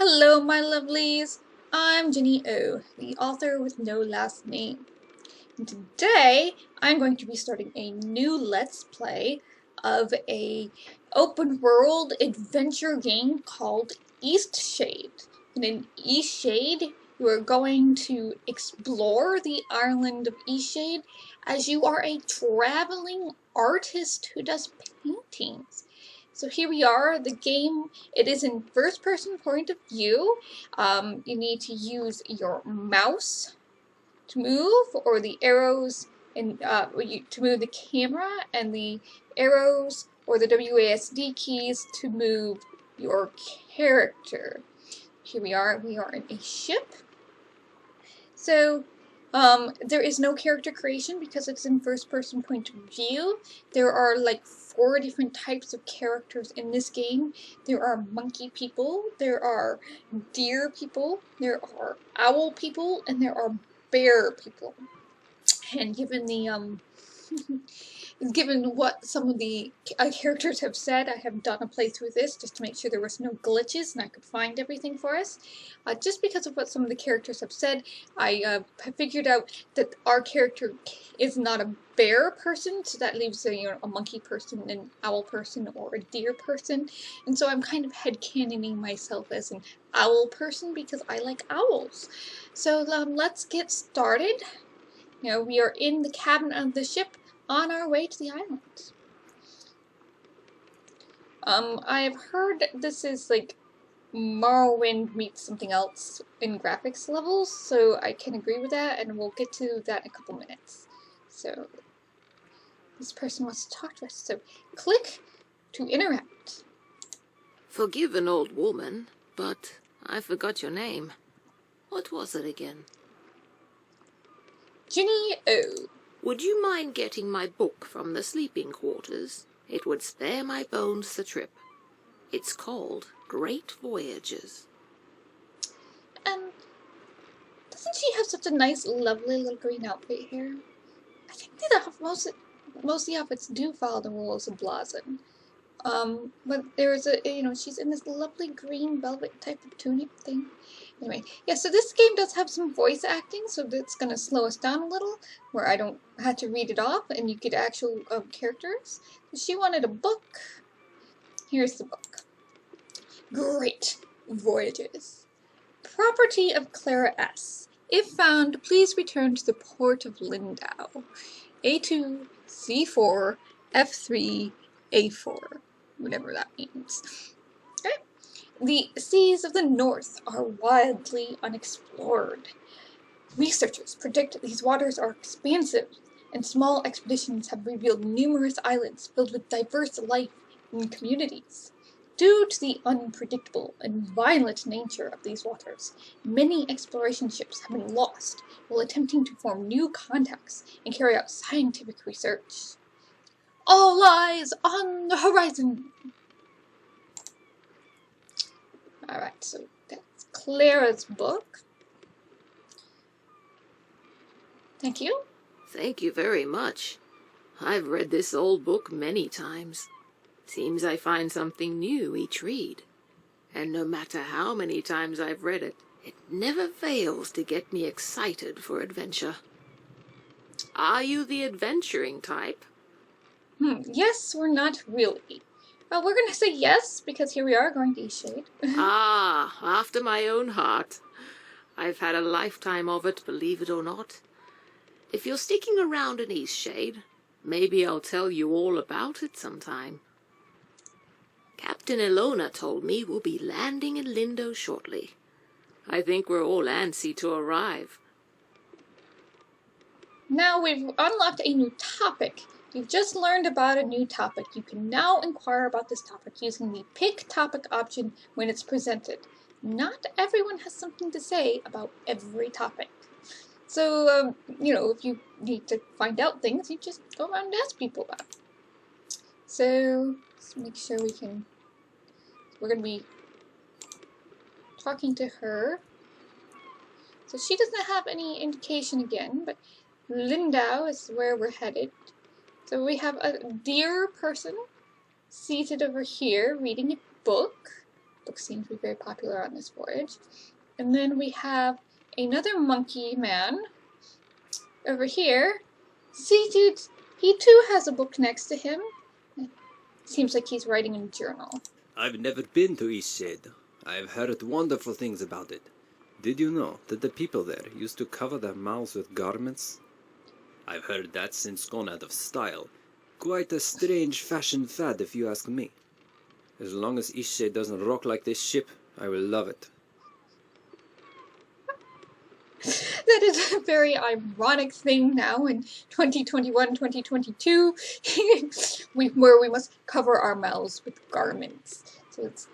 Hello, my lovelies. I'm Jenny O, the author with no last name. And today, I'm going to be starting a new Let's Play of a open world adventure game called Eastshade. And in Eastshade, you are going to explore the island of Eastshade as you are a traveling artist who does paintings. So here we are, the game, it is in first person point of view. You need to use your mouse to move, or the arrows to move the camera, and the arrows or the WASD keys to move your character. Here we are in a ship. So there is no character creation because it's in first person point of view. There are like 4 different types of characters in this game. There are monkey people, there are deer people, there are owl people, and there are bear people. And given the given what some of the characters have said, I have done a playthrough of this just to make sure there was no glitches and I could find everything for us. Just because of what some of the characters have said, I figured out that our character is not a bear person, so that leaves a monkey person, an owl person, or a deer person. And so I'm kind of headcanoning myself as an owl person because I like owls. So let's get started. We are in the cabin of the ship, on our way to the island. I have heard this is like Morrowind meets something else in graphics levels, so I can agree with that, and we'll get to that in a couple minutes. So, this person wants to talk to us, so click to interact. Forgive an old woman, but I forgot your name. What was it again? Jenny O. Would you mind getting my book from the sleeping quarters? It would spare my bones the trip. It's called Great Voyages. Doesn't she have such a nice, lovely little green outfit here? I think that most of the outfits do follow the rules of Blazon. But there's she's in this lovely green velvet type of tunic thing. Anyway, yeah, so this game does have some voice acting, so that's going to slow us down a little, where I don't have to read it off, and you get actual characters. So she wanted a book. Here's the book. Great Voyages. Property of Clara S. If found, please return to the port of Lyndow. A2, C4, F3, A4. Whatever that means. Okay. The seas of the north are wildly unexplored. Researchers predict these waters are expansive, and small expeditions have revealed numerous islands filled with diverse life and communities. Due to the unpredictable and violent nature of these waters, many exploration ships have been lost while attempting to form new contacts and carry out scientific research. All eyes on the horizon! Alright, so that's Clara's book. Thank you. Thank you very much. I've read this old book many times. Seems I find something new each read. And no matter how many times I've read it, it never fails to get me excited for adventure. Are you the adventuring type? Yes or not really. Well, we're going to say yes, because here we are going to Eastshade. After my own heart. I've had a lifetime of it, believe it or not. If you're sticking around in Eastshade, maybe I'll tell you all about it sometime. Captain Ilona told me we'll be landing in Lyndow shortly. I think we're all antsy to arrive. Now we've unlocked a new topic. You've just learned about a new topic. You can now inquire about this topic using the Pick Topic option when it's presented. Not everyone has something to say about every topic. So, if you need to find out things, you just go around and ask people about it. So, let's make sure we're going to be talking to her. So she doesn't have any indication again, but Lyndow is where we're headed. So we have a deer person seated over here reading a book. books seem to be very popular on this voyage. And then we have another monkey man over here. See, dude, he too has a book next to him. Seems like he's writing in a journal. I've never been to Eastshade. I've heard wonderful things about it. Did you know that the people there used to cover their mouths with garments? I've heard that's since gone out of style. Quite a strange fashion fad, if you ask me. As long as Eastshade doesn't rock like this ship, I will love it. That is a very ironic thing now in 2021, 2022, where we must cover our mouths with garments. So let's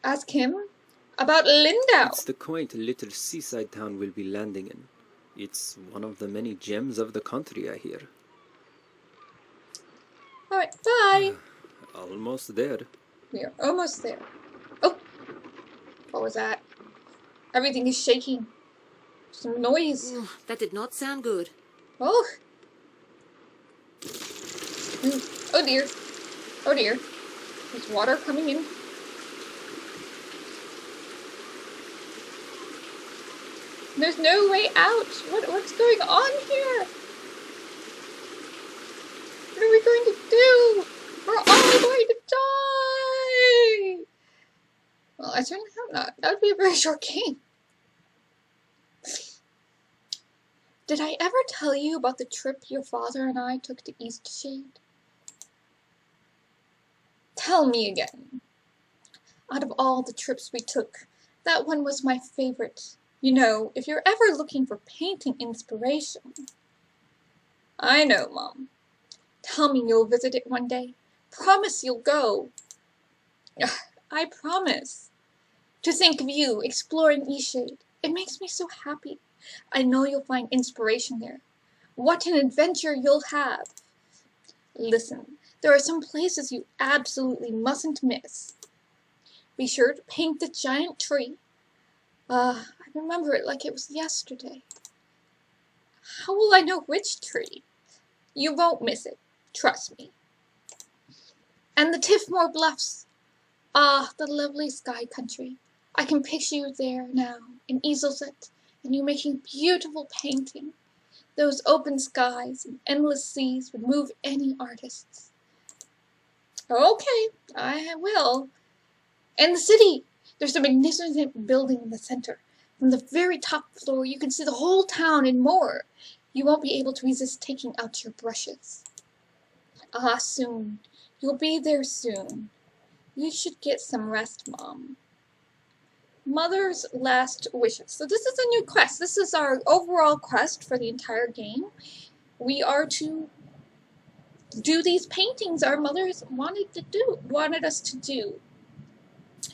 ask him about Lyndow. It's the quaint little seaside town we'll be landing in. It's one of the many gems of the country, I hear. Alright, bye! Almost there. We are almost there. Oh! What was that? Everything is shaking. Some noise. Ooh, that did not sound good. Oh! Oh dear. Oh dear. There's water coming in. There's no way out. What's going on here? What are we going to do? We're all going to die! Well, I certainly hope not. That would be a very short game. Did I ever tell you about the trip your father and I took to Eastshade? Tell me again. Out of all the trips we took, that one was my favorite. You know, if you're ever looking for painting inspiration. I know, Mom. Tell me you'll visit it one day. Promise you'll go. I promise. To think of you exploring Eastshade, it makes me so happy. I know you'll find inspiration there. What an adventure you'll have. Listen, there are some places you absolutely mustn't miss. Be sure to paint the giant tree. I remember it like it was yesterday. How will I know which tree? You won't miss it. Trust me. And the Tiffmore Bluffs. Ah, the lovely sky country. I can picture you there now, in easelset, and you making beautiful painting. Those open skies and endless seas would move any artists. Okay, I will. And the city. There's a magnificent building in the center. From the very top floor, you can see the whole town and more. You won't be able to resist taking out your brushes. Ah, soon. You'll be there soon. You should get some rest, Mom. Mother's last wishes. So this is a new quest. This is our overall quest for the entire game. We are to do these paintings our mothers wanted us to do.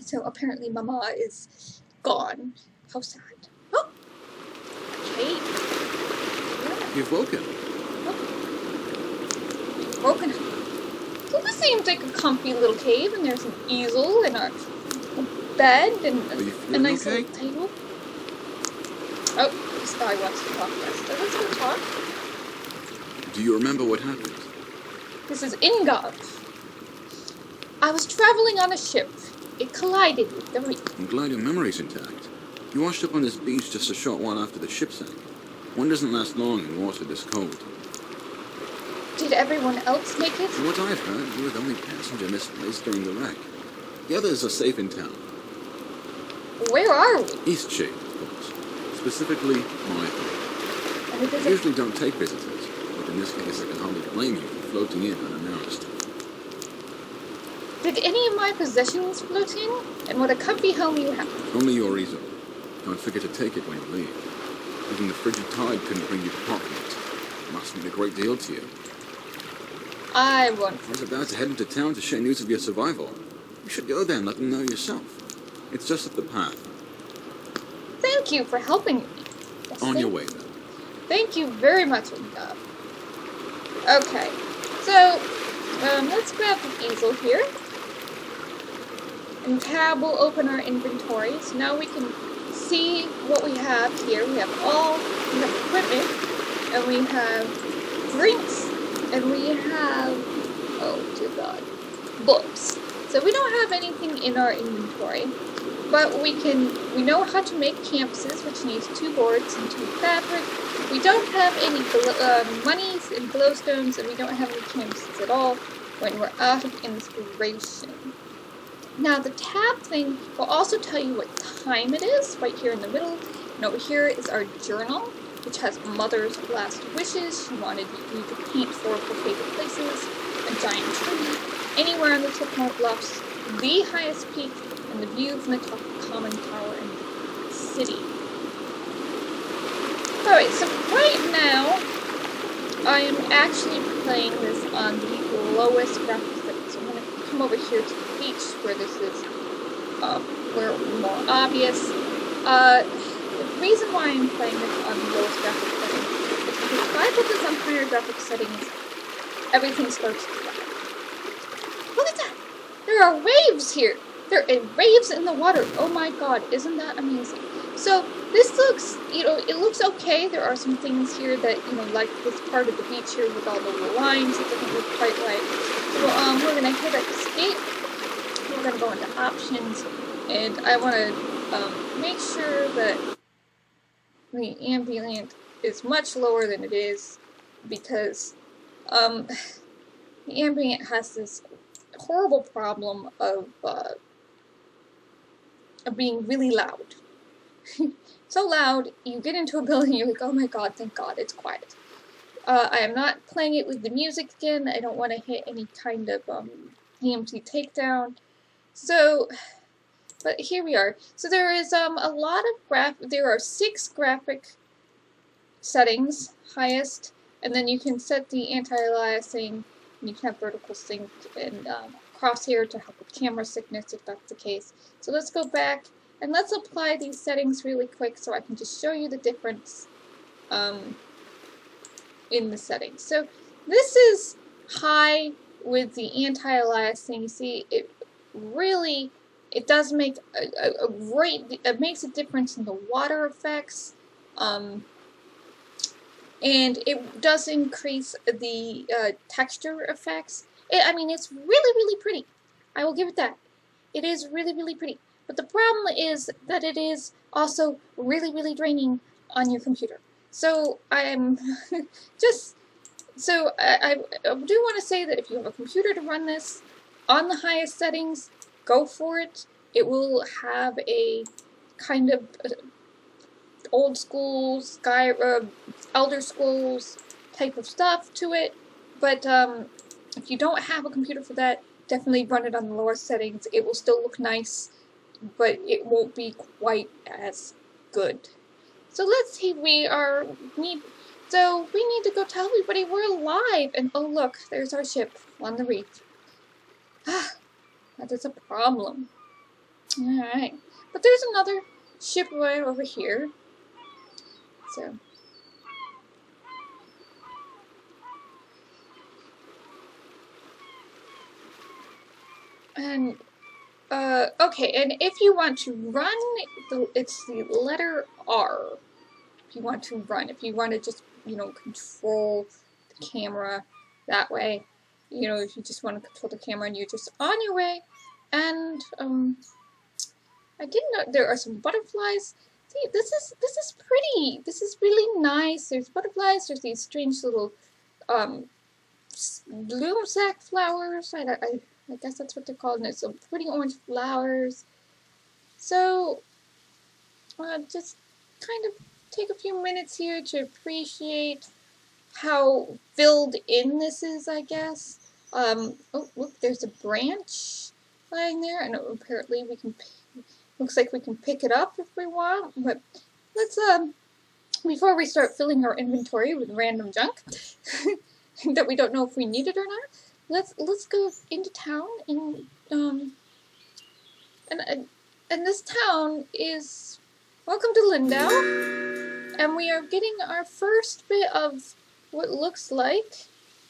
So apparently Mama is gone. How sad. Oh! Kate. Yeah. You've woken. Oh. Woken up. So this seems like a comfy little cave, and there's an easel and a bed and a nice little table. Oh, this guy wants to talk to us. So let's go talk. Do you remember what happened? This is Ingolf. I was traveling on a ship. It collided with the reef. I'm glad your memory's intact. You washed up on this beach just a short while after the ship sank. One doesn't last long in water this cold. Did everyone else make it? From what I've heard, you were the only passenger misplaced during the wreck. The others are safe in town. Where are we? Eastshade, of course. Specifically, my home. I usually don't take visitors, but in this case I can hardly blame you for floating in unannounced. Did any of my possessions float in? And what a comfy home you have. Only your easel. Don't forget to take it when you leave. Even the frigid tide couldn't bring you to Parkland. It must mean a great deal to you. I won't. I was about to head into town to share news of your survival. You should go there and let them know yourself. It's just up the path. Thank you for helping me. Yes, On your way, then. Thank you very much, Lyndow. Okay, so let's grab the easel here. And tab will open our inventory. So now we can see what we have here. We have equipment, and we have drinks, and we have, oh dear God, books. So So we don't have anything in our inventory, but we know how to make canvases, which needs 2 boards and 2 fabric. We don't have any monies and glowstones, and we don't have any canvases at all when we're out of inspiration. Now the tab thing will also tell you what time it is, right here in the middle. And over here is our journal, which has Mother's last wishes. She wanted you to paint 4 of her favorite places, a giant tree, anywhere on the Tacoma Bluffs, the highest peak, and the view from the top of Common Tower and the city. Alright, so right now, I am actually playing this on the lowest graphics setting. So I'm going to come over here to the beach where this is where more obvious. The reason why I'm playing this on the lowest graphics setting is because if I put this on higher graphics settings, everything starts to fly. Look at that! There are waves here! There are waves in the water! Oh my god, isn't that amazing? So, this looks, it looks okay. There are some things here that, like this part of the beach here with all the little lines, it doesn't look quite right. So, we're going to hit escape. We're going to go into options, and I want to make sure that the ambient is much lower than it is, because the ambient has this horrible problem of being really loud. So loud, you get into a building, you're like, oh my god, thank god, it's quiet. I am not playing it with the music again. I don't want to hit any kind of DMT takedown. So, but here we are. So there is a lot of there are 6 graphic settings, highest, and then you can set the anti-aliasing, and you can have vertical sync and crosshair to help with camera sickness if that's the case. So let's go back and let's apply these settings really quick so I can just show you the difference in the settings. So this is high with the anti-aliasing. You see, it does make a great, it makes a difference in the water effects, and it does increase the texture effects. I mean, it's really, really pretty. I will give it that. It is really, really pretty. But the problem is that it is also really, really draining on your computer. So I'm just, so I do want to say that if you have a computer to run this on the highest settings, go for it. It will have a kind of old school, Elder Scrolls type of stuff to it. But if you don't have a computer for that, definitely run it on the lower settings. It will still look nice, but it won't be quite as good. So let's see, we need to go tell everybody we're alive. And oh look, there's our ship on the reef. That is a problem. Alright. But there's another ship right over here. So and okay, and if you want to run, it's the letter R. If you want to run, if you want to just, control the camera that way, if you just want to control the camera and you're just on your way. And I didn't know there are some butterflies. See, this is pretty. This is really nice. There's butterflies. There's these strange little bloom sack flowers. I guess that's what they're called, and there's some pretty orange flowers. So, just kind of take a few minutes here to appreciate how filled in this is, I guess. Oh, look, there's a branch lying there, and apparently we can, looks like we can pick it up if we want, but let's, before we start filling our inventory with random junk that we don't know if we need it or not, let's go into town, and this town is, welcome to Lyndow, and we are getting our first bit of what looks like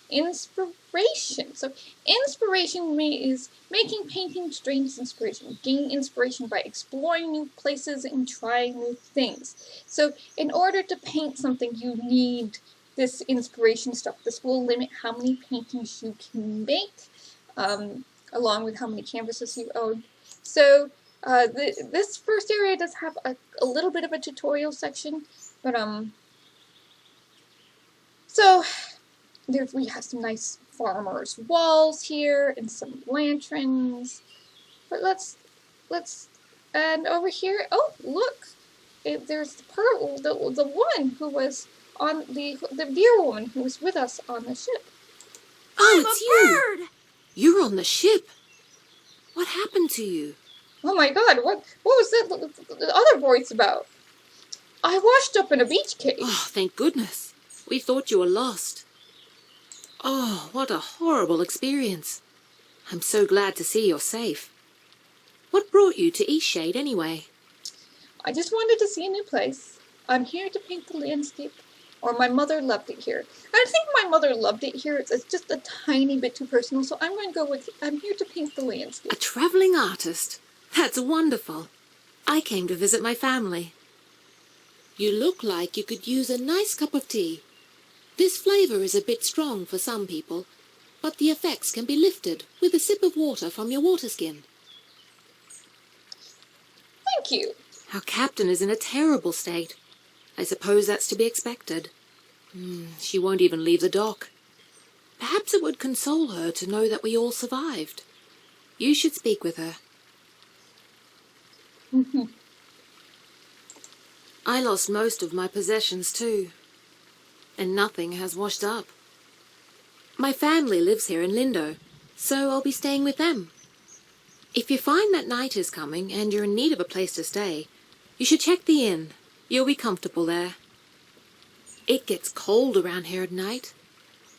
inspiration. So inspiration is making paintings drains inspiration. Gain inspiration by exploring new places and trying new things. So in order to paint something, you need this inspiration stuff. This will limit how many paintings you can make. along with how many canvases you own. So this first area does have a little bit of a tutorial section, but so we have some nice farmers' walls here and some lanterns. But let's and over here, oh look, there's the woman who was on the deer woman who was with us on the ship. Oh, it's you! You're on the ship. What happened to you? Oh my God! What was that the other voice about? I washed up in a beach cave. Oh, thank goodness. We thought you were lost. Oh, what a horrible experience. I'm so glad to see you're safe. What brought you to Eastshade anyway? I just wanted to see a new place. I'm here to paint the landscape. Or my mother loved it here. I think my mother loved it here. It's just a tiny bit too personal, so I'm going to go with, I'm here to paint the landscape. A traveling artist? That's wonderful. I came to visit my family. You look like you could use a nice cup of tea. This flavour is a bit strong for some people, but the effects can be lifted with a sip of water from your water skin. Thank you. Our captain is in a terrible state. I suppose that's to be expected. She won't even leave the dock. Perhaps it would console her to know that we all survived. You should speak with her. I lost most of my possessions too, and nothing has washed up. My family lives here in Lyndow, so I'll be staying with them. If you find that night is coming and you're in need of a place to stay, you should check the inn. You'll be comfortable there. It gets cold around here at night.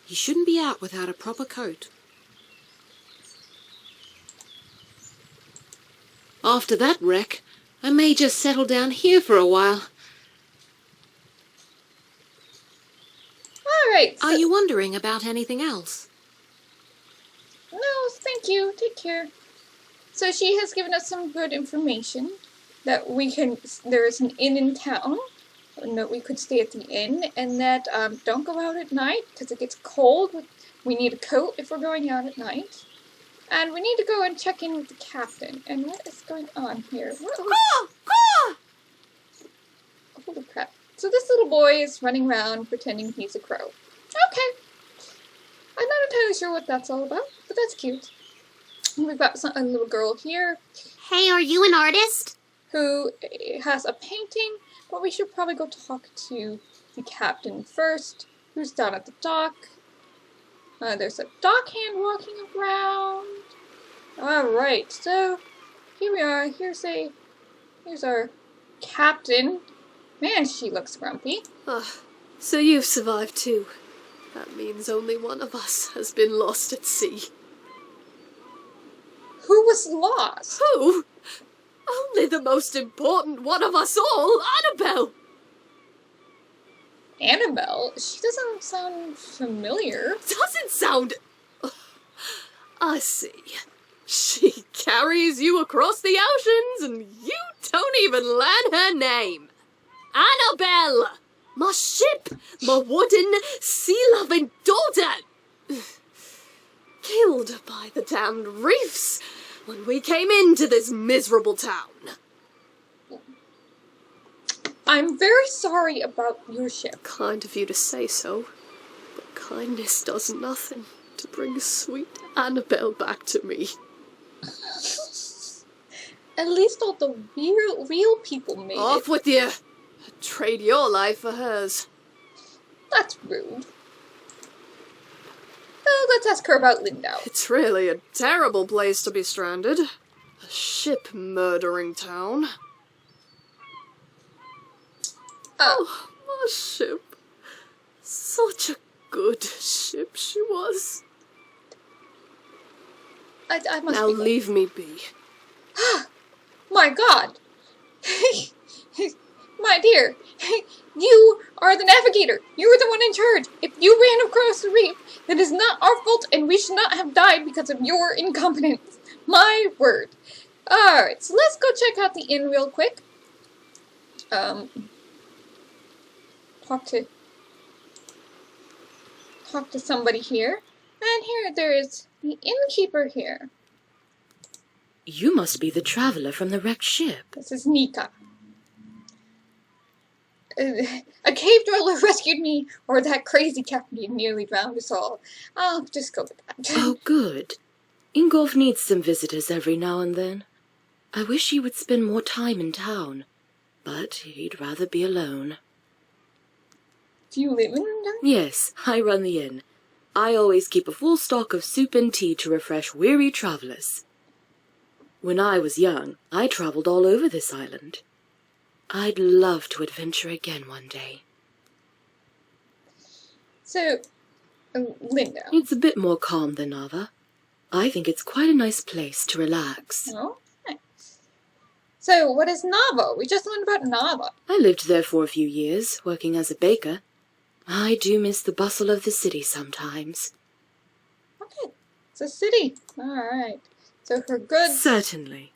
You shouldn't be out without a proper coat. After that wreck, I may just settle down here for a while. All right. Are you wondering about anything else? No, thank you. Take care. So she has given us some good information that there is an inn in town, and that we could stay at the inn, and that don't go out at night because it gets cold. We need a coat if we're going out at night. And we need to go and check in with the captain. And what is going on here? Holy crap. So this little boy is running around pretending he's a crow. Okay. I'm not entirely sure what that's all about, but that's cute. And we've got a little girl here. Hey, are you an artist? Who has a painting, but we should probably go talk to the captain first, who's down at the dock. There's a dockhand walking around. Alright, so here we are. Here's our captain. Man, she looks grumpy. So you've survived too. That means only one of us has been lost at sea. Who was lost? Who? Only the most important one of us all, Annabelle! Annabelle? She doesn't sound familiar. Doesn't sound... I see. She carries you across the oceans and you don't even learn her name. Annabelle! My ship! My wooden, sea-loving daughter! Killed by the damned reefs when we came into this miserable town. I'm very sorry about your ship. Kind of you to say so, but kindness does nothing to bring sweet Annabelle back to me. At least all the real people made it. Off with you! Trade your life for hers. That's rude. Well, let's ask her about Lyndow. It's really a terrible place to be stranded. A ship-murdering town. Oh, my ship. Such a good ship she was. I must now leave me be. My God! My dear, you are the navigator. You are the one in charge. If you ran across the reef, that is not our fault, and we should not have died because of your incompetence. My word. Alright, so let's go check out the inn real quick. Talk to somebody here. And here there is the innkeeper here. You must be the traveler from the wrecked ship. This is Nika. A cave dweller rescued me, or that crazy captain nearly drowned us all. I'll just go with that. Oh, good. Ingolf needs some visitors every now and then. I wish he would spend more time in town, but he'd rather be alone. Do you live in Lyndow? Yes, I run the inn. I always keep a full stock of soup and tea to refresh weary travelers. When I was young, I traveled all over this island. I'd love to adventure again one day. So, Lyndow. It's a bit more calm than Nava. I think it's quite a nice place to relax. Oh, nice. So, what is Nava? We just learned about Nava. I lived there for a few years, working as a baker. I do miss the bustle of the city sometimes. Okay, it's a city. Alright. So her goods... Certainly.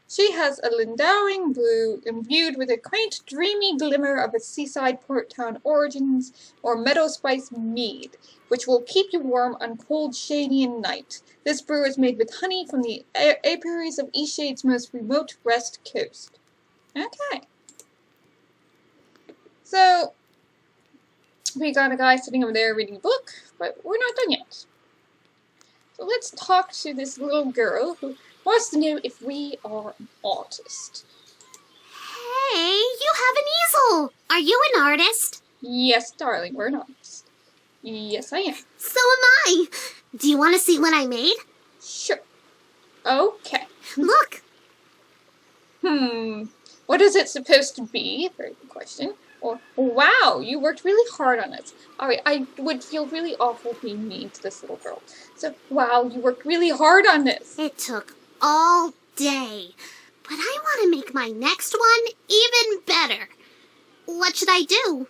She has a Lindowing blue imbued with a quaint, dreamy glimmer of its seaside port town origins, or meadow spice mead, which will keep you warm on cold Shadian night. This brew is made with honey from the apiaries of Eastshade's most remote west coast. Okay. So, we got a guy sitting over there reading a book, but we're not done yet. So let's talk to this little girl who wants to know if we are an artist. Hey, you have an easel! Are you an artist? Yes, darling, we're an artist. Yes, I am. So am I! Do you want to see what I made? Sure. Okay. Look! What is it supposed to be? Very good question. Or, wow, you worked really hard on it. Alright, I would feel really awful being mean to this little girl. So, wow, you worked really hard on this. It took all day. But I want to make my next one even better. What should I do?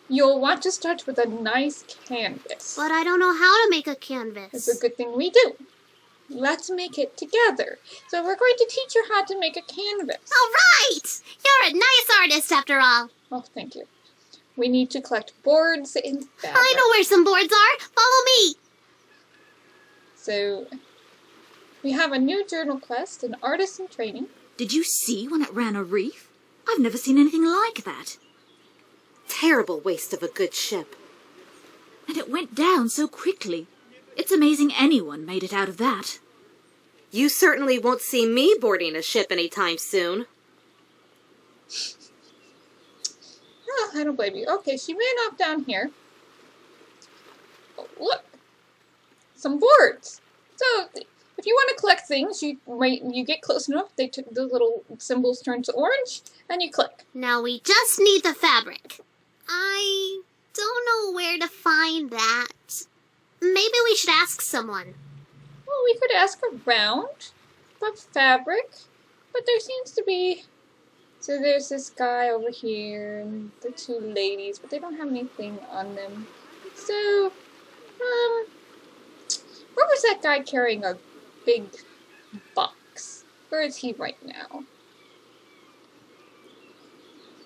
You'll want to start with a nice canvas. But I don't know how to make a canvas. It's a good thing we do. Let's make it together. So we're going to teach you how to make a canvas. All right! You're a nice artist after all. Oh, thank you. We need to collect boards and fabric. I know where some boards are. Follow me. So, we have a new journal quest, an artist in training. Did you see when it ran a reef? I've never seen anything like that. Terrible waste of a good ship. And it went down so quickly. It's amazing anyone made it out of that. You certainly won't see me boarding a ship anytime soon. Oh, I don't blame you. Okay, she ran off down here. Oh, look! Some boards! So, if you want to collect things, you get close enough, the little symbols turn to orange, and you click. Now we just need the fabric. I don't know where to find that. Maybe we should ask someone. Well, we could ask around about fabric, but there seems to be... So there's this guy over here, and the two ladies, but they don't have anything on them. So, where was that guy carrying a big box? Where is he right now?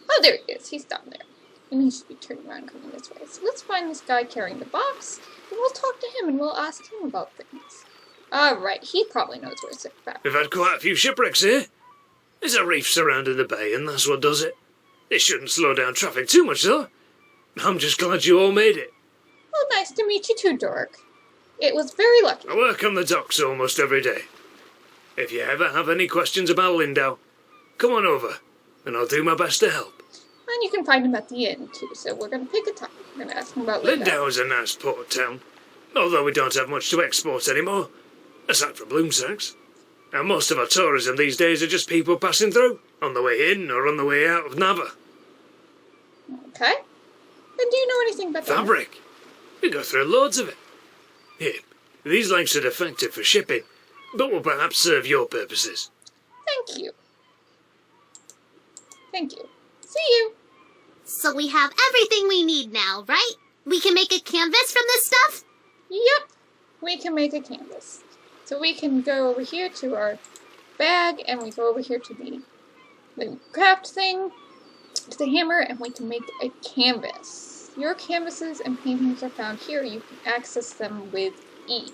Oh, there he is. He's down there. And he should be turning around and coming this way. So let's find this guy carrying the box, and we'll talk to him, and we'll ask him about things. Alright, he probably knows where it's at. We've had quite a few shipwrecks here. There's a reef surrounding the bay, and that's what does it. It shouldn't slow down traffic too much, though. I'm just glad you all made it. Well, nice to meet you too, Dork. It was very lucky. I work on the docks almost every day. If you ever have any questions about Lyndow, come on over, and I'll do my best to help. And you can find him at the inn, too, so we're going to pick a time. We're going to ask him about Lyndow. Lyndow is a nice port town, although we don't have much to export anymore, aside from bloom sacks. And most of our tourism these days are just people passing through, on the way in or on the way out of Nava. Okay. And do you know anything about fabric? We go through loads of it. Here, these lengths are defective for shipping, but will perhaps serve your purposes. Thank you. Thank you. See you. So we have everything we need now, right? We can make a canvas from this stuff? Yep. We can make a canvas. So we can go over here to our bag, and we go over here to the craft thing, to the hammer, and we can make a canvas. Your canvases and paintings are found here. You can access them with E.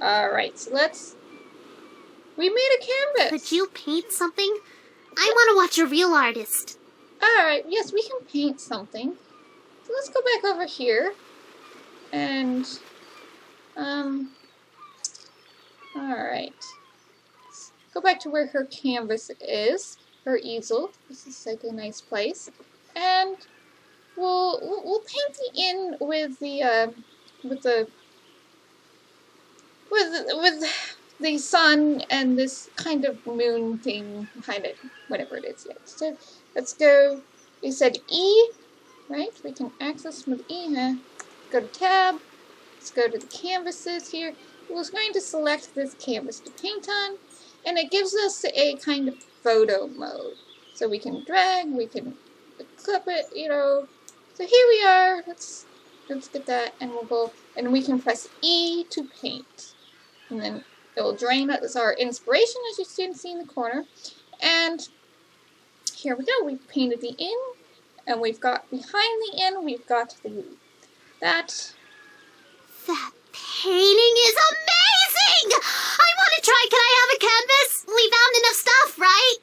Alright, so we made a canvas! Could you paint something? I want to watch a real artist. Alright, yes, we can paint something. So let's go back over here. And, alright. Let's go back to where her canvas is. Her easel. This is like a nice place. And we'll paint the inn with the sun and this kind of moon thing behind it, whatever it is. Yeah. So let's go. We said E, right? We can access with E. Huh? Go to tab. Let's go to the canvases here. We're going to select this canvas to paint on, and it gives us a kind of photo mode. So we can drag, we can clip it, you know. So here we are. Let's get that, and we'll go, and we can press E to paint, and then it will drain us our inspiration, as you can see in the corner. And here we go. We've painted the inn, and we've got behind the inn, we've got that. That painting is amazing! I want to try. Can I have a canvas? We found enough stuff, right?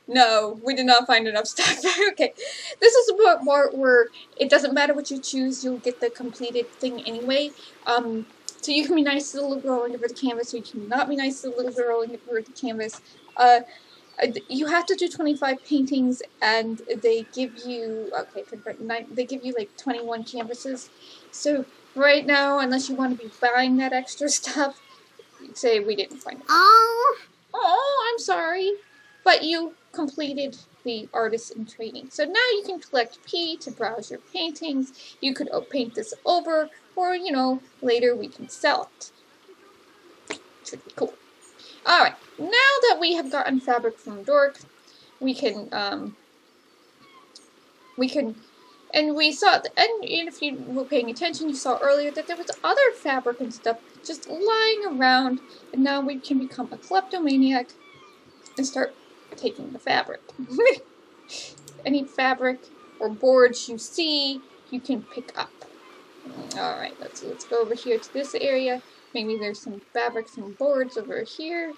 No, we did not find enough stuff. Okay, this is about more where it doesn't matter what you choose, you'll get the completed thing anyway. So you can be nice to the little girl and give her the canvas, or you cannot be nice to the little girl and give her the canvas. You have to do 25 paintings, and they give you, they give you like 21 canvases. So right now, unless you want to be buying that extra stuff, say we didn't find it. Oh, I'm sorry. But you completed the artist in training. So now you can collect P to browse your paintings. You could paint this over, or, you know, later we can sell it. Should be cool. Alright, now that we have gotten fabric from Dork, we can, and we saw, and if you were paying attention, you saw earlier that there was other fabric and stuff just lying around, and now we can become a kleptomaniac and start taking the fabric. Any fabric or boards you see, you can pick up. Alright, let's go over here to this area. Maybe there's some fabrics and boards over here.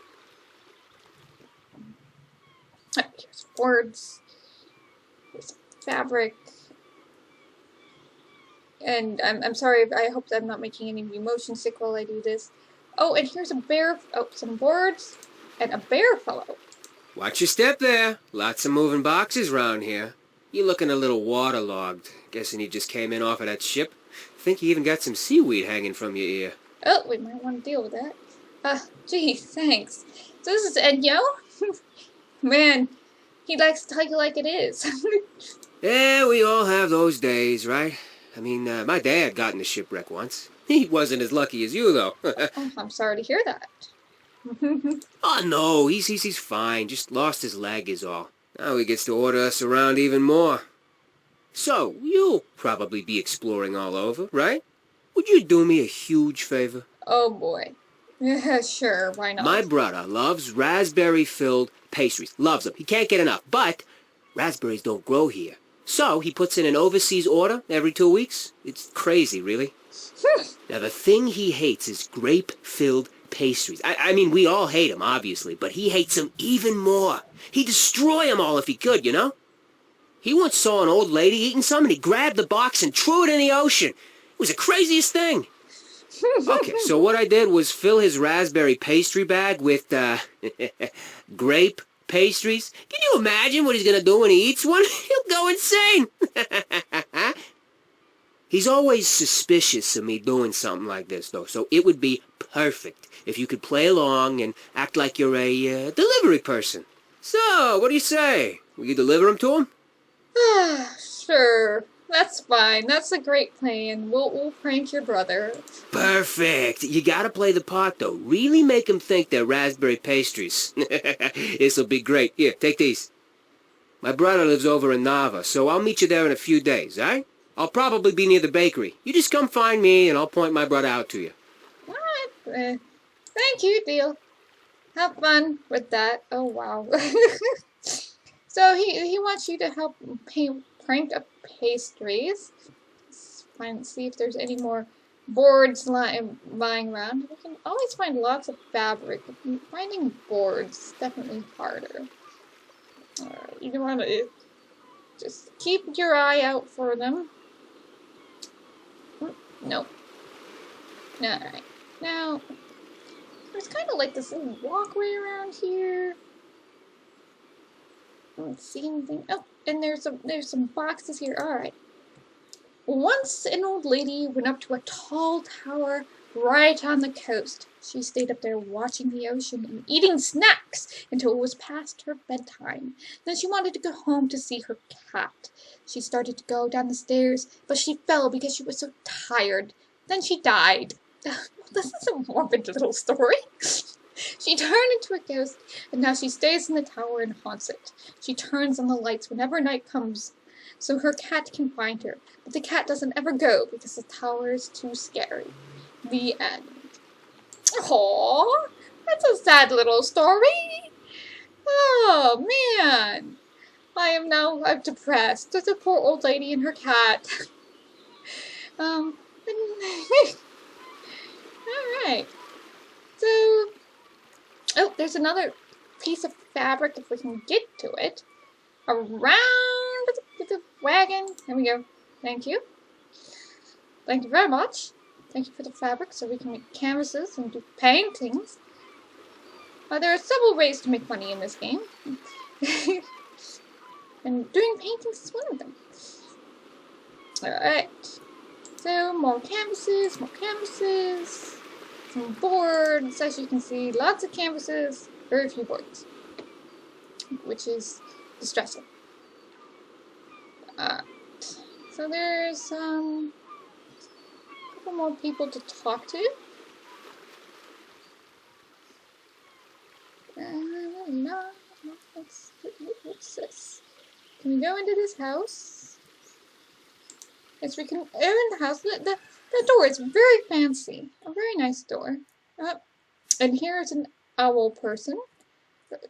Oh, here's boards. There's fabric. And I'm sorry, I hope that I'm not making any of you motion sick while I do this. Oh, and here's a bear, some boards, and a bear fellow. Watch your step there. Lots of moving boxes round here. You looking a little waterlogged. Guessing you just came in off of that ship. Think you even got some seaweed hanging from your ear. Oh, we might want to deal with that. Gee, thanks. So this is Enyo? Man, he likes to tell you like it is. Yeah, we all have those days, right? I mean, my dad got in a shipwreck once. He wasn't as lucky as you, though. Oh, I'm sorry to hear that. Oh, no, he's fine. Just lost his leg is all. Now he gets to order us around even more. So, you'll probably be exploring all over, right? Would you do me a huge favor? Oh, boy. Yeah, sure, why not? My brother loves raspberry-filled pastries. Loves them. He can't get enough. But raspberries don't grow here. So he puts in an overseas order every 2 weeks. It's crazy, really. Now, the thing he hates is grape-filled pastries. I mean, we all hate them, obviously, but he hates them even more. He'd destroy them all if he could, you know? He once saw an old lady eating some, and he grabbed the box and threw it in the ocean. It was the craziest thing. Okay, so what I did was fill his raspberry pastry bag with, grape pastries. Can you imagine what he's gonna do when he eats one? He'll go insane. He's always suspicious of me doing something like this, though, so it would be perfect if you could play along and act like you're a delivery person. So, what do you say? Will you deliver them to him? Sure. That's fine. That's a great plan. We'll prank your brother. Perfect. You gotta play the part, though. Really make him think they're raspberry pastries. This'll be great. Here, take these. My brother lives over in Nava, so I'll meet you there in a few days, all right? I'll probably be near the bakery. You just come find me, and I'll point my brother out to you. All right. Thank you, deal. Have fun with that. Oh, wow. So he wants you to help prank up pastries. Let's see if there's any more boards lying around. We can always find lots of fabric. Finding boards is definitely harder. You want to just keep your eye out for them. Nope. Alright. Now, there's kind of like this little walkway around here. I don't see anything. Oh, and there's some boxes here. Alright. Once an old lady went up to a tall tower right on the coast. She stayed up there watching the ocean and eating snacks until it was past her bedtime. Then she wanted to go home to see her cat. She started to go down the stairs, but she fell because she was so tired. Then she died. This is a morbid little story. She turned into a ghost, and now she stays in the tower and haunts it. She turns on the lights whenever night comes, so her cat can find her. But the cat doesn't ever go because the tower is too scary. The end. Aww, that's a sad little story. Oh, man. I'm depressed. There's a poor old lady and her cat. Alright. So, oh, there's another piece of fabric if we can get to it. Around the wagon. There we go. Thank you. Thank you very much. Thank you for the fabric so we can make canvases and do paintings. There are several ways to make money in this game. And doing paintings is one of them. Alright. So, more canvases, some boards. As you can see, lots of canvases, very few boards. Which is distressing. So there's a couple more people to talk to. What's this? Can we go into this house? Yes, we can go in the house. The door is very fancy. A very nice door. And here's an owl person.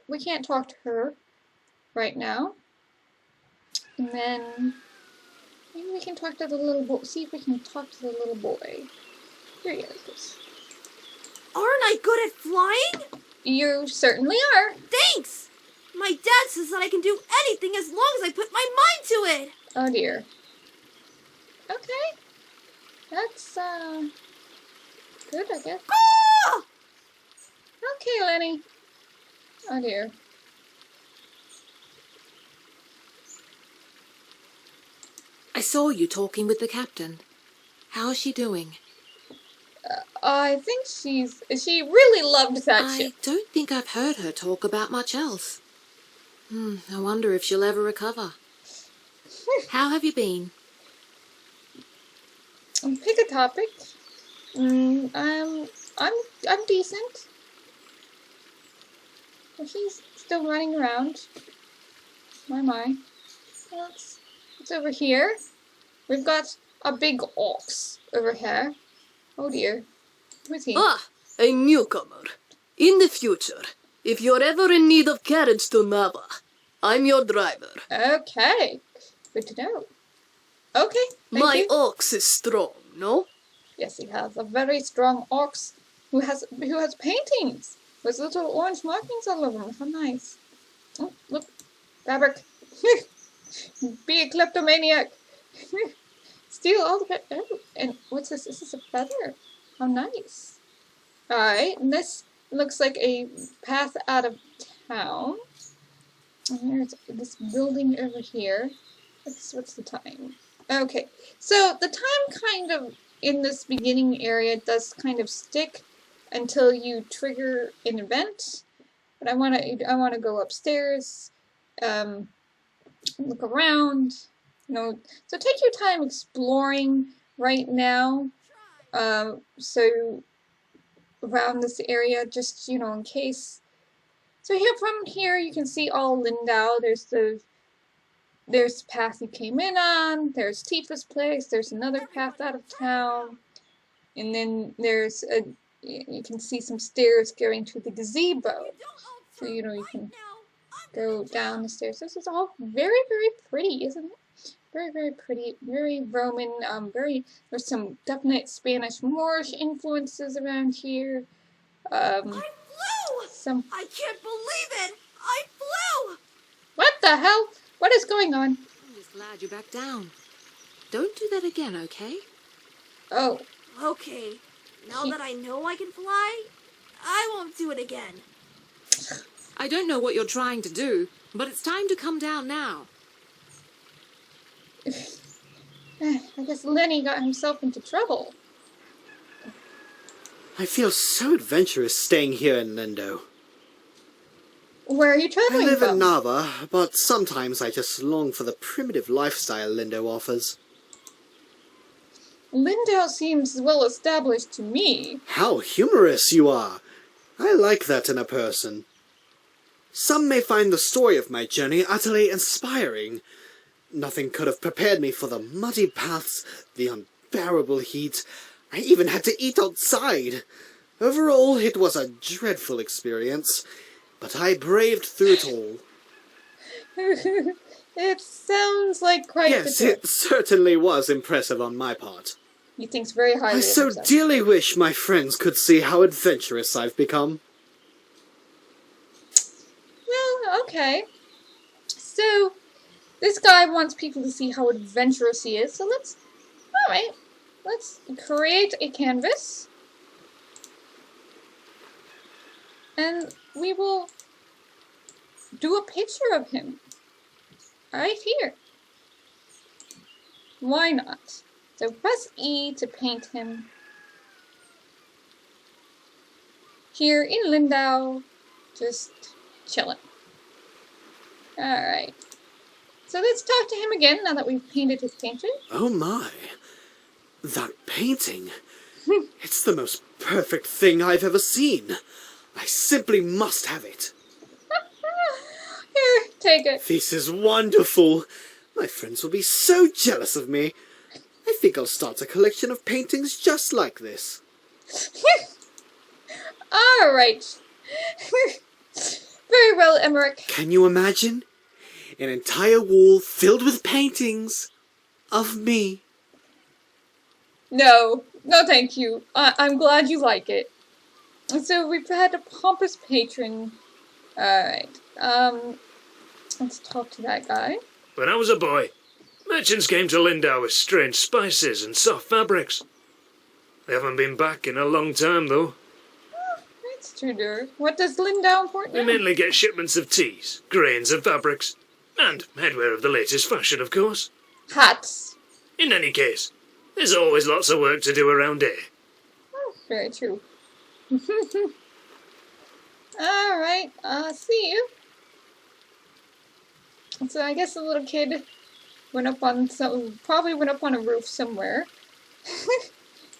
We can't talk to her right now. And then maybe we can talk to the little boy. See if we can talk to the little boy. Here he is. Aren't I good at flying? You certainly are. Thanks! My dad says that I can do anything as long as I put my mind to it. Oh dear. Okay. That's, good, I guess. Ah! Okay, Lenny. Oh dear. I saw you talking with the captain. How is she doing? I think she really loved that ship. I don't think I've heard her talk about much else. I wonder if she'll ever recover. How have you been? Pick a topic. I'm decent. Well, she's still running around. My. It's over here. We've got a big ox over here. Oh dear. Who's he? Ah, a newcomer. In the future, if you're ever in need of carriage to Nava, I'm your driver. Okay. Good to know. Okay. My you. ox is strong, no? Yes, he has a very strong ox who has paintings with little orange markings all over him. How nice. Oh, look. Fabric. Be a kleptomaniac. Steal all the oh, and what's this? This is a feather. How nice. Alright, and this looks like a path out of town. And there's this building over here. What's the time? Okay, so the time kind of in this beginning area does kind of stick until you trigger an event. But I wanna go upstairs, look around, so take your time exploring right now. So around this area, just in case. So here from here you can see all Lyndow. There's the path you came in on. There's Tifa's place. There's another path out of town, and then there's you can see some stairs going to the gazebo. So you can go down the stairs. This is all very, very pretty, isn't it? Very, very pretty, very Roman, there's some definite Spanish Moorish influences around here. I flew! I can't believe it! I flew! What the hell? What is going on? I'm just glad you're back down. Don't do that again, okay? Oh. Okay, now that I know I can fly, I won't do it again. I don't know what you're trying to do, but it's time to come down now. I guess Lenny got himself into trouble. I feel so adventurous staying here in Lyndow. Where are you I traveling live from? in Nava, but sometimes I just long for the primitive lifestyle Lyndow offers. Lyndow seems well established to me. How humorous you are! I like that in a person. Some may find the story of my journey utterly inspiring. Nothing could have prepared me for the muddy paths, the unbearable heat. I even had to eat outside. Overall, it was a dreadful experience, but I braved through it all. It sounds like quite Yes, the trip. it certainly was impressive on my part. He thinks very highly I of so himself. dearly wish my friends could see how adventurous I've become. Well, okay. So, this guy wants people to see how adventurous he is, so let's create a canvas. And we will do a picture of him. Right here. Why not? So press E to paint him. Here in Lyndow, just chilling. Alright. So let's talk to him again now that we've painted his painting. Oh my. That painting. It's the most perfect thing I've ever seen. I simply must have it. Here, take it. This is wonderful. My friends will be so jealous of me. I think I'll start a collection of paintings just like this. Alright. Very well, Emmerich. Can you imagine? An entire wall filled with paintings of me. No, thank you. I'm glad you like it. So we've had a pompous patron. Alright, let's talk to that guy. When I was a boy, merchants came to Lyndow with strange spices and soft fabrics. They haven't been back in a long time, though. That's true, dear. What does Lyndow import now? We mainly get shipments of teas, grains and fabrics. And headwear of the latest fashion, of course. Hats. In any case, there's always lots of work to do around here. Oh, very true. Alright, see you. So I guess the little kid probably went up on a roof somewhere.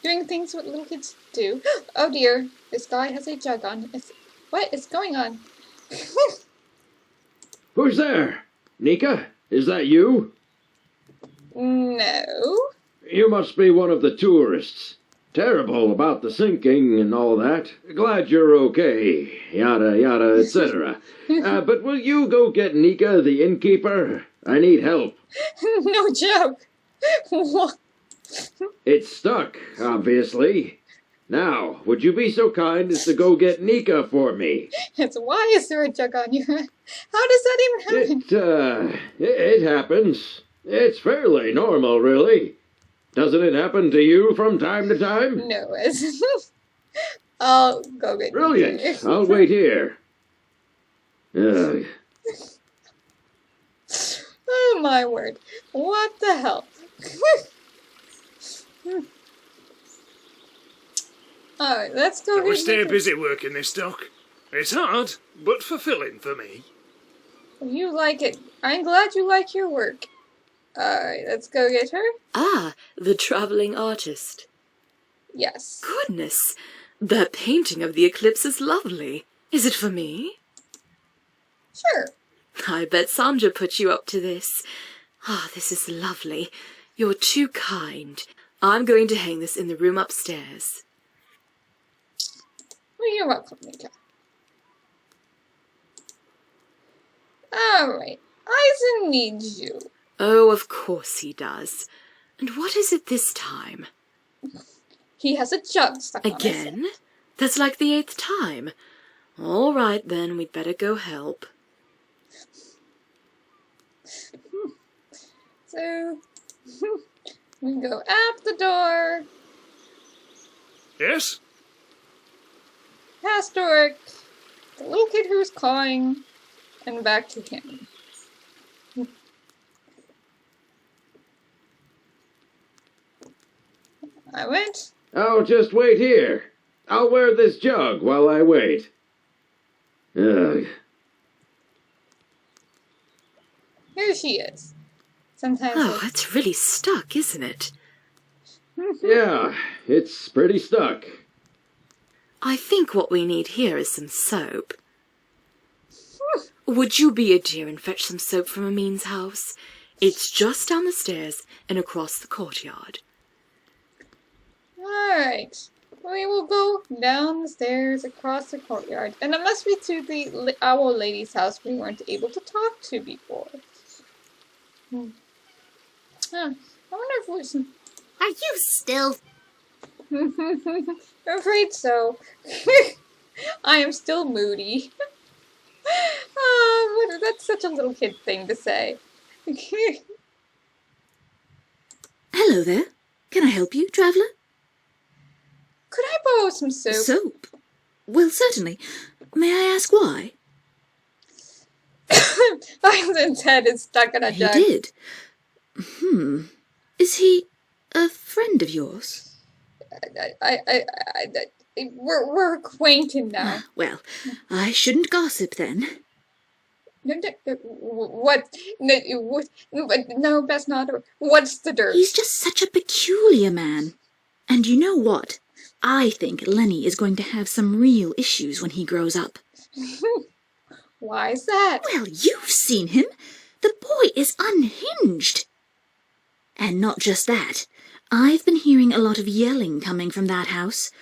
Doing things what little kids do. Oh dear, this guy has a jug on. What is going on? Who's there? Nika, is that you? No. You must be one of the tourists. Terrible about the sinking and all that. Glad you're okay. Yada, yada, etc. But will you go get Nika, the innkeeper? I need help. No joke. What? It's stuck, obviously. Now, would you be so kind as to go get Nika for me? Why is there a jug on you? How does that even happen? It happens. It's fairly normal, really. Doesn't it happen to you from time to time? No, I'll go get Brilliant. I'll wait here. Oh my word. What the hell? Alright, let's go. We stay busy working this dock. It's hard, but fulfilling for me. You like it. I'm glad you like your work. Alright, let's go get her. Ah, the traveling artist. Yes. Goodness, that painting of the eclipse is lovely. Is it for me? Sure. I bet Sandra put you up to this. Ah, this is lovely. You're too kind. I'm going to hang this in the room upstairs. Well, you're welcome, Nika. Alright, Eisen needs you. Oh, of course he does. And what is it this time? He has a jug stuck on his head. Again? That's like the 8th time. All right, then, we'd better go help. So, we go out the door, Yes? past Doric, the little kid who's cawing, and back to him. I went. Oh, just wait here. I'll wear this jug while I wait. Ugh. Here she is. Sometimes Oh, it's really stuck, isn't it? Yeah, it's pretty stuck. I think what we need here is some soap. Would you be a dear and fetch some soap from Amin's house? It's just down the stairs and across the courtyard. Alright. We will go down the stairs across the courtyard. And it must be to the owl lady's house we weren't able to talk to before. Huh. I wonder if we should... Are you still... I'm afraid so. I am still moody. That's such a little kid thing to say. Hello there. Can I help you, traveller? Could I borrow some soap? Soap? Well, certainly. May I ask why? Violet's head is stuck in a jug. He did? Is he a friend of yours? We're acquainted now. Well, I shouldn't gossip then. What? No, best not. What's the dirt? He's just such a peculiar man. And you know what? I think Lenny is going to have some real issues when he grows up. Why is that? Well, you've seen him. The boy is unhinged. And not just that. I've been hearing a lot of yelling coming from that house.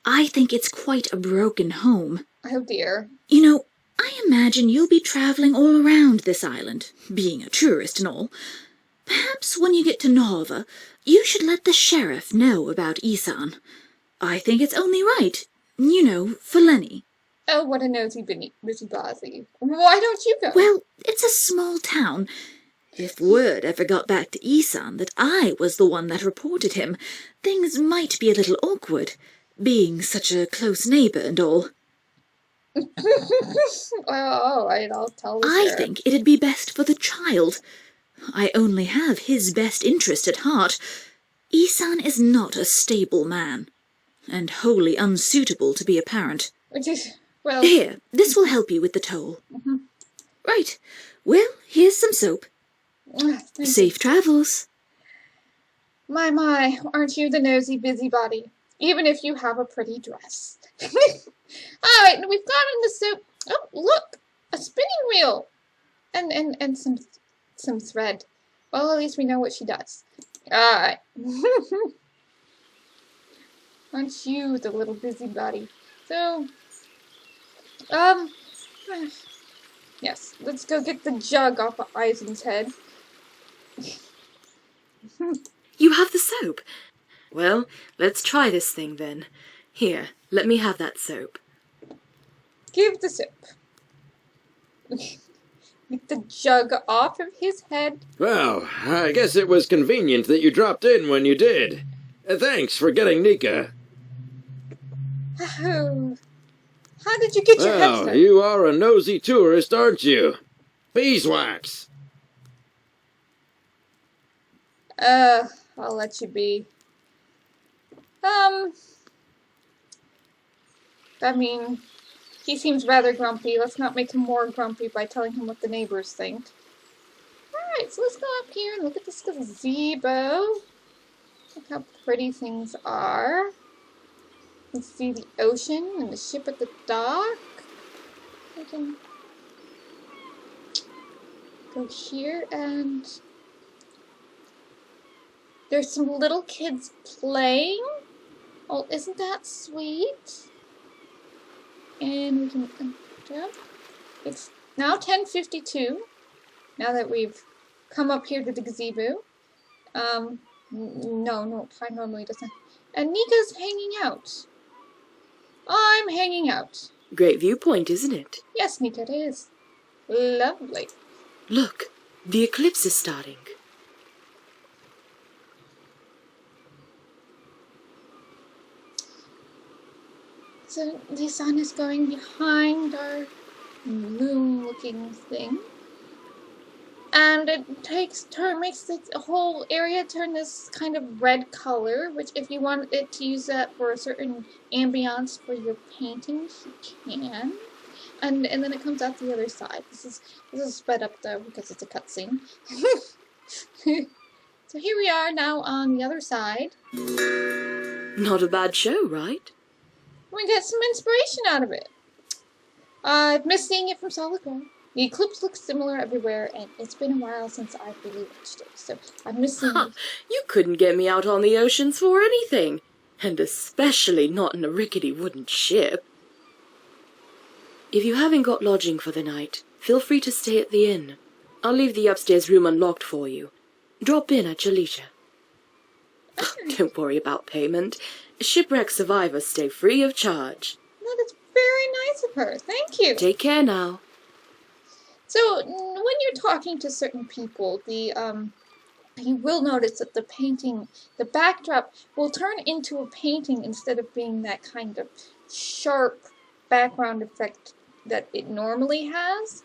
I think it's quite a broken home. Oh dear. You know, I imagine you'll be travelling all around this island, being a tourist and all. Perhaps when you get to Nova, you should let the sheriff know about Isan. I think it's only right, you know, for Lenny. Oh, what a nosy busybody. Why don't you go? Well, it's a small town. If word ever got back to Isan that I was the one that reported him, things might be a little awkward, being such a close neighbour and all. Well, all right, I'll tell the I think it'd be best for the child. I only have his best interest at heart. Isan is not a stable man, and wholly unsuitable to be a parent. Well... Here, this will help you with the toll. Right. Well, here's some soap. Safe travels. My, aren't you the nosy busybody? Even if you have a pretty dress. Alright, we've gotten the soap. Oh, look! A spinning wheel! And some thread. Well, at least we know what she does. Alright. Aren't you the little busybody? So, yes, let's go get the jug off of Eisen's head. You have the soap. Well, let's try this thing then. Here, let me have that soap. Give the soap. Get the jug off of his head. Well, I guess it was convenient that you dropped in when you did. Thanks for getting Nika. Oh, how did you get your head Well, stuck? you are a nosy tourist, aren't you? Beeswax. I'll let you be. I mean, he seems rather grumpy. Let's not make him more grumpy by telling him what the neighbors think. Alright, so let's go up here and look at this gazebo. Look how pretty things are. You can see the ocean and the ship at the dock. We can go here and there's some little kids playing. Oh, isn't that sweet? And we can jump. It's now 10:52. Now that we've come up here to the gazebo. No, Pride normally doesn't. And Nika's hanging out. I'm hanging out. Great viewpoint, isn't it? Yes, Nika, it is. Lovely. Look, the eclipse is starting. So the sun is going behind our moon-looking thing. And it makes the whole area turn this kind of red color, which if you want it to use that for a certain ambiance for your paintings, you can. And then it comes out the other side. This is sped up though because it's a cutscene. So here we are now on the other side. Not a bad show, right? We get some inspiration out of it. I've missed seeing it from solid gold. The eclipse looks similar everywhere, and it's been a while since I've really watched it, so I'm missing it. You couldn't get me out on the oceans for anything, and especially not in a rickety wooden ship. If you haven't got lodging for the night, feel free to stay at the inn. I'll leave the upstairs room unlocked for you. Drop in at your leisure. Don't worry about payment. Shipwreck survivors stay free of charge. That is very nice of her. Thank you. Take care now. So, when you're talking to certain people, you will notice that the backdrop will turn into a painting instead of being that kind of sharp background effect that it normally has.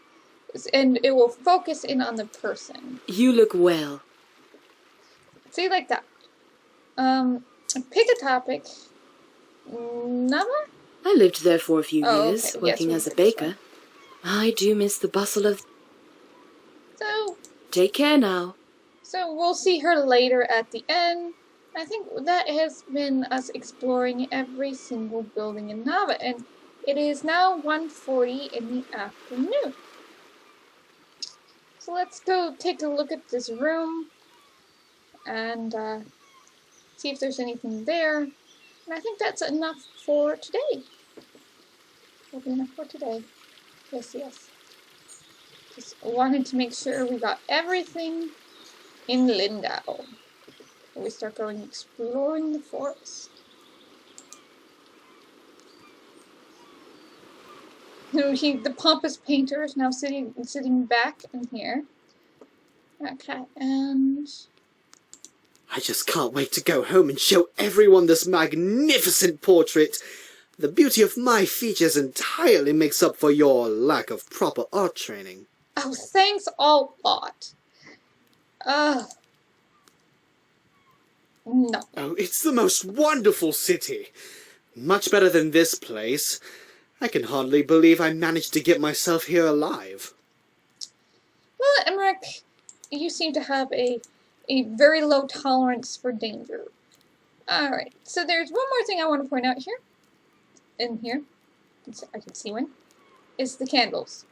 And it will focus in on the person. You look well. See, like that. Pick a topic. Nava? I lived there for a few years, okay. working Yes, as a baker. I do miss the bustle of... So... Take care now. So we'll see her later at the end. I think that has been us exploring every single building in Nava, and it is now 1:40 in the afternoon. So let's go take a look at this room and see if there's anything there. And I think that's enough for today. That'll be enough for today. Yes. Just wanted to make sure we got everything in Lyndow. We start going exploring the forest. The pompous painter is now sitting back in here. Okay, and... I just can't wait to go home and show everyone this magnificent portrait. The beauty of my features entirely makes up for your lack of proper art training. Oh, thanks a lot. No. Oh, it's the most wonderful city. Much better than this place. I can hardly believe I managed to get myself here alive. Well, Emmerich, you seem to have a very low tolerance for danger. Alright, so there's one more thing I want to point out here. In here. I can see one. Is the candles.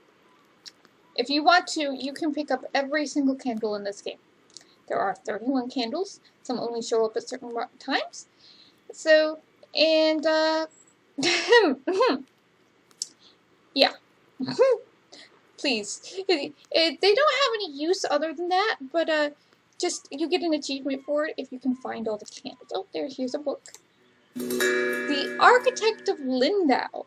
If you want to, you can pick up every single candle in this game. There are 31 candles. Some only show up at certain times. So, and, yeah. Please. They don't have any use other than that, but, just, you get an achievement for it if you can find all the candles. Oh, here's a book. The Architect of Lyndow.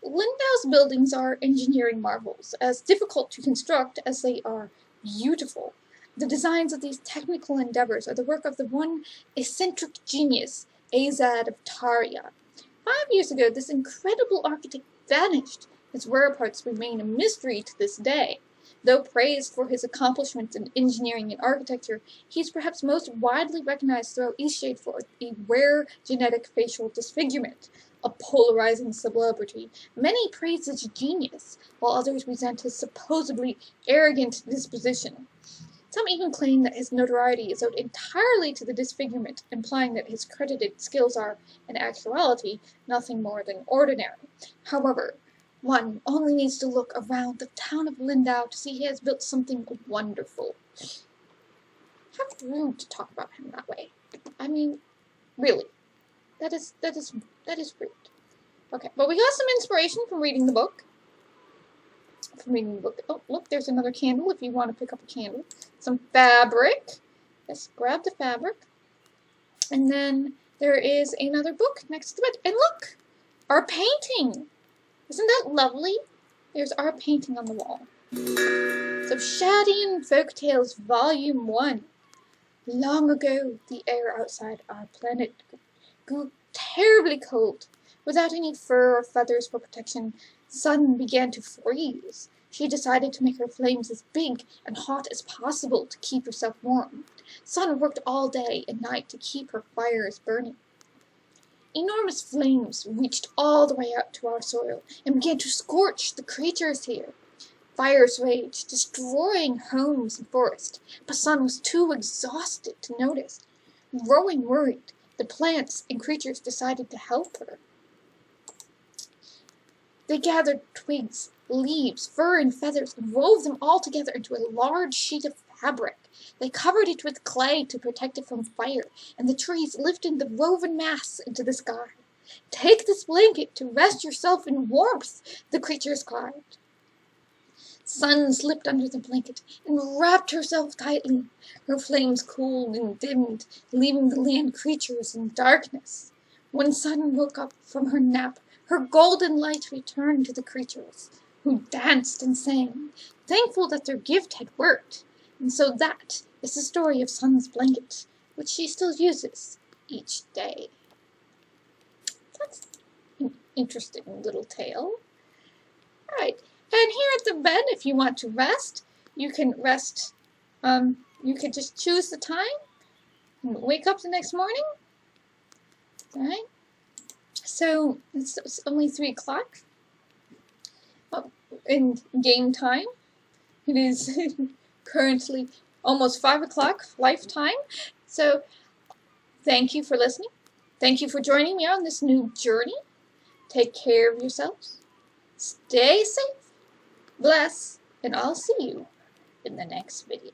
Lyndow's buildings are engineering marvels, as difficult to construct as they are beautiful. The designs of these technical endeavors are the work of the one eccentric genius, Azad of Taria. 5 years ago, this incredible architect vanished. His whereabouts remain a mystery to this day. Though praised for his accomplishments in engineering and architecture, he is perhaps most widely recognized throughout Eastshade for a rare genetic facial disfigurement. A polarizing celebrity, many praise his genius, while others resent his supposedly arrogant disposition. Some even claim that his notoriety is owed entirely to the disfigurement, implying that his credited skills are, in actuality, nothing more than ordinary. However, one only needs to look around the town of Lyndow to see he has built something wonderful. How rude to talk about him that way. I mean, really. That is rude. Okay, but we got some inspiration from reading the book. For me to look. Oh, look, there's another candle if you want to pick up a candle. Some fabric. Let's grab the fabric. And then there is another book next to it. And look! Our painting! Isn't that lovely? There's our painting on the wall. So, Shadian Folktales Volume 1. Long ago, the air outside our planet grew terribly cold. Without any fur or feathers for protection, Sun began to freeze. She decided to make her flames as big and hot as possible to keep herself warm. Sun worked all day and night to keep her fires burning. Enormous flames reached all the way out to our soil and began to scorch the creatures here. Fires raged, destroying homes and forests, but Sun was too exhausted to notice. Growing worried, the plants and creatures decided to help her. They gathered twigs, leaves, fur, and feathers and wove them all together into a large sheet of fabric. They covered it with clay to protect it from fire, and the trees lifted the woven mass into the sky. "Take this blanket to rest yourself in warmth," the creatures cried. Sun slipped under the blanket and wrapped herself tightly. Her flames cooled and dimmed, leaving the land creatures in darkness. When Sun woke up from her nap, her golden light returned to the creatures, who danced and sang, thankful that their gift had worked. And so that is the story of Sun's blanket, which she still uses each day. That's an interesting little tale. All right. And here at the bed, if you want to rest, you can rest. You can just choose the time and wake up the next morning. All right. So it's only 3 o'clock in game time. It is currently almost 5 o'clock lifetime. So thank you for listening. Thank you for joining me on this new journey. Take care of yourselves. Stay safe. Bless, and I'll see you in the next video.